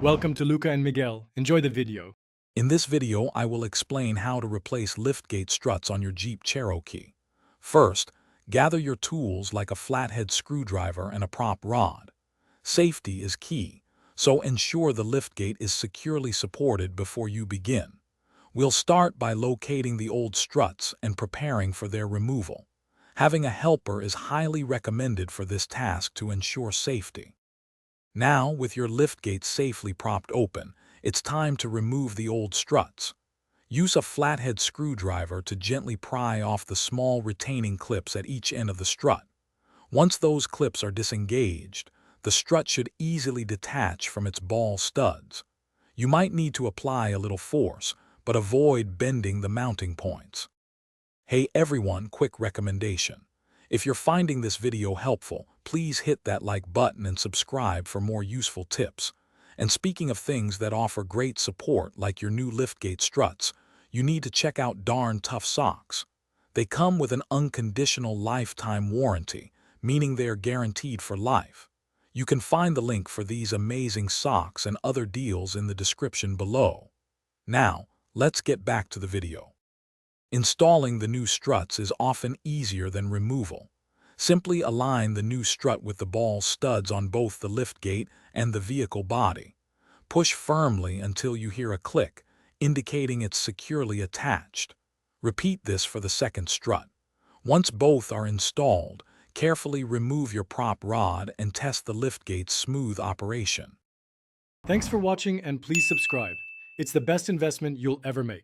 Welcome to Luca and Miguel. Enjoy the video. In this video, I will explain how to replace liftgate struts on your Jeep Cherokee. First, gather your tools like a flathead screwdriver and a prop rod. Safety is key, so ensure the liftgate is securely supported before you begin. We'll start by locating the old struts and preparing for their removal. Having a helper is highly recommended for this task to ensure safety. Now, with your liftgate safely propped open, it's time to remove the old struts. Use a flathead screwdriver to gently pry off the small retaining clips at each end of the strut. Once those clips are disengaged, the strut should easily detach from its ball studs. You might need to apply a little force, but avoid bending the mounting points. Hey everyone, quick recommendation. If you're finding this video helpful, please hit that like button and subscribe for more useful tips. And speaking of things that offer great support like your new liftgate struts, you need to check out Darn Tough Socks. They come with an unconditional lifetime warranty, meaning they are guaranteed for life. You can find the link for these amazing socks and other deals in the description below. Now, let's get back to the video. Installing the new struts is often easier than removal. Simply align the new strut with the ball studs on both the liftgate and the vehicle body. Push firmly until you hear a click, indicating it's securely attached. Repeat this for the second strut. Once both are installed, carefully remove your prop rod and test the liftgate's smooth operation. Thanks for watching and please subscribe. It's the best investment you'll ever make.